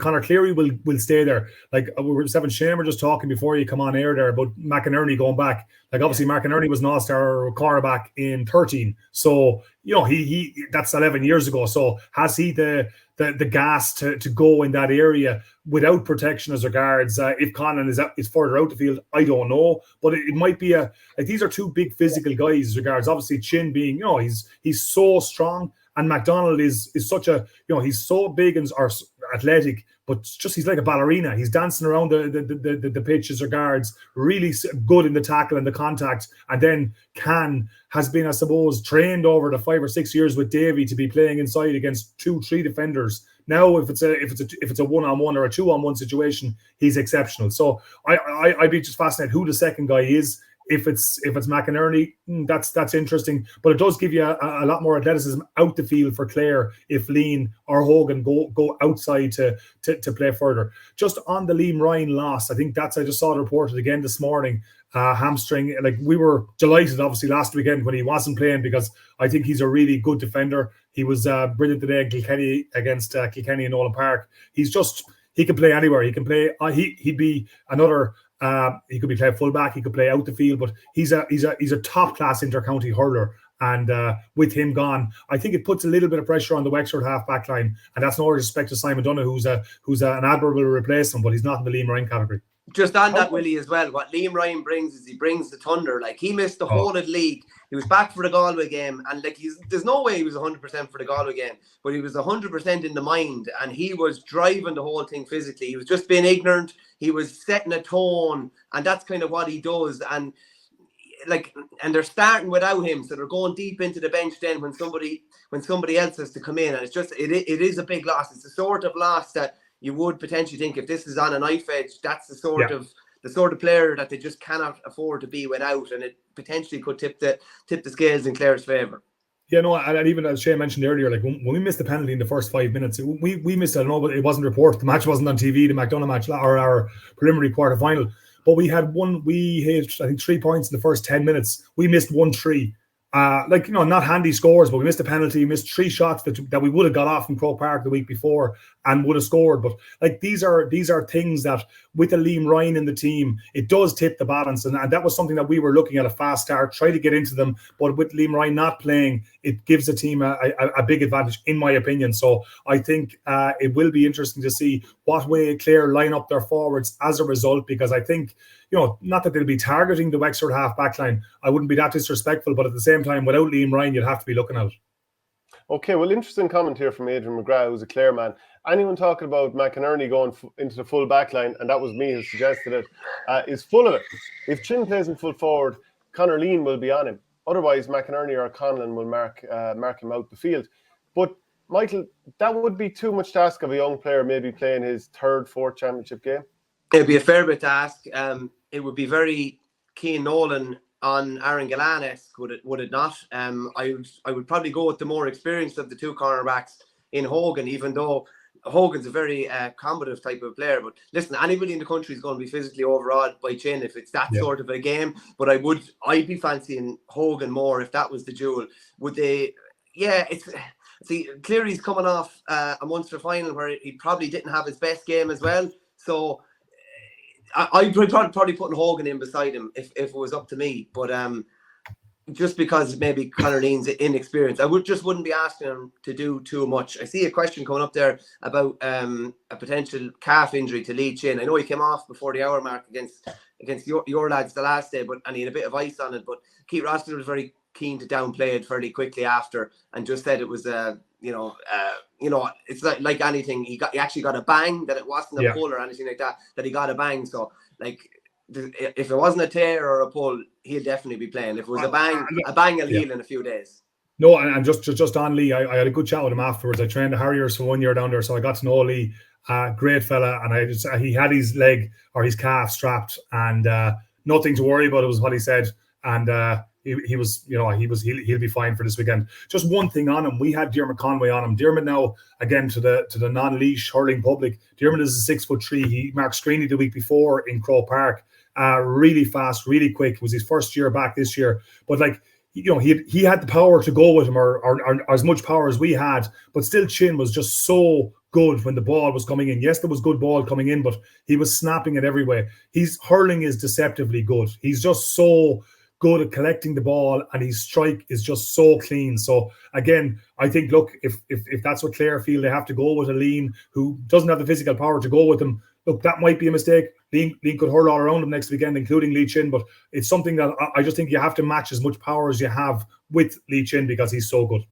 Conor Cleary will stay there. Like we were having Shamer just talking before you come on air there about McInerney going back. Like obviously McInerney was an all-star cornerback in 13. So, he that's 11 years ago. So has he the gas to go in that area without protection as regards if Conor is further out the field? I don't know. But it might be these are two big physical guys as regards obviously Chin being, he's so strong. And McDonald is such a, he's so big and or athletic, but just he's like a ballerina. He's dancing around the pitch as regards, really good in the tackle and the contact, and then has been, I suppose, trained over the 5 or 6 years with Davy to be playing inside against 2-3 defenders. Now, if it's a 1-on-1 or a 2-on-1 situation, he's exceptional. So I'd be just fascinated who the second guy is. If it's McInerney, that's interesting, but it does give you a lot more athleticism out the field for Clare if Lean or Hogan go outside to play further. Just on the Liam Ryan loss, I just saw it reported again this morning. Hamstring, like we were delighted obviously last weekend when he wasn't playing because I think he's a really good defender. He was brilliant today in Kilkenny against Kilkenny in Nolan Park. He can play anywhere. He can play. He'd be another. He could be playing fullback. He could play out the field, but he's a top class inter-county hurler. And with him gone, I think it puts a little bit of pressure on the Wexford half back line. And that's no respect to Simon Donoghue, who's an admirable replacement, but he's not in the Liam Ryan category. Just on that, Willie, as well, what Liam Ryan brings is he brings the thunder. Like, he missed the whole of the league. He was back for the Galway game, and like there's no way he was 100% for the Galway game, but he was 100% in the mind, and he was driving the whole thing physically. He was just being ignorant. He was setting a tone, and that's kind of what he does. And they're starting without him, so they're going deep into the bench then when somebody else has to come in, and it's just it is a big loss. It's the sort of loss that you would potentially think if this is on a knife edge, that's the sort of player that they just cannot afford to be without, and it potentially could tip the scales in Clare's favour. Yeah, no, and even as Shane mentioned earlier, like when we missed the penalty in the first 5 minutes, we missed it. I know, but it wasn't reported. The match wasn't on TV, the McDonagh match or our preliminary quarter-final. But we had we hit, I think, 3 points in the first 10 minutes. We missed 1-3. Not handy scores, but we missed a penalty, missed 3 shots that we would have got off in Croke Park the week before and would have scored. But like these are things that with a Liam Ryan in the team, it does tip the balance. And that was something that we were looking at a fast start, try to get into them. But with Liam Ryan not playing, it gives the team a big advantage, in my opinion. So I think it will be interesting to see what way Clare line up their forwards as a result, because I think, not that they'll be targeting the Wexford half back line. I wouldn't be that disrespectful, but at the same time, without Liam Ryan, you'd have to be looking at it. Okay, well, interesting comment here from Adrian McGrath, who's a Clare man. Anyone talking about McInerney going into the full back line, and that was me who suggested it, is full of it. If Chin plays in full forward, Conor Lean will be on him. Otherwise, McInerney or Conlon will mark him out the field. But, Michael, that would be too much to ask of a young player maybe playing his 3rd, 4th championship game. It'd be a fair bit to ask. It would be very Cian Nolan on Aaron Gillane-esque, would it not? I would probably go with the more experienced of the two cornerbacks in Hogan, even though Hogan's a very combative type of player. But listen, anybody in the country is going to be physically overawed by Chin if it's that sort of a game. But I'd be fancying Hogan more if that was the duel. Would they? Yeah, see, Cleary's coming off a Munster final where he probably didn't have his best game as well. So I'd probably putting Hogan in beside him if it was up to me. But just because maybe Conor Lean's inexperienced, I wouldn't be asking him to do too much. I see a question coming up there about a potential calf injury to Lee Chin. I know he came off before the hour mark against your lads the last day, and he had a bit of ice on it. But Keith Rossiter was very keen to downplay it fairly quickly after, and just said it was it's like anything. He actually got a bang, that it wasn't a pull or anything like that. That he got a bang. So like, if it wasn't a tear or a pull, he'll definitely be playing. If it was a bang will heal in a few days. No, and just on Lee, I had a good chat with him afterwards. I trained the Harriers for 1 year down there, so I got to know Lee. Great fella, and he had his leg or his calf strapped, and nothing to worry about. It was what he said, and he'll be fine for this weekend. Just one thing on him, we had Diarmuid Conway on him. Diarmuid now, again, to the non-leash hurling public, Diarmuid is a 6'3". He marked Screeney the week before in Croke Park. Really fast, really quick. It was his first year back this year, but like, he had the power to go with him, or as much power as we had, but still Chin was just so good when the ball was coming in. Yes, there was good ball coming in, but he was snapping it every way. His hurling is deceptively good. He's just so good at collecting the ball, and his strike is just so clean. So again, I think, look, if that's what Clare feel, they have to go with a Lean who doesn't have the physical power to go with him. Look, that might be a mistake. Lean could hurl all around him next weekend, including Lee Chin, but it's something that I just think you have to match as much power as you have with Lee Chin because he's so good.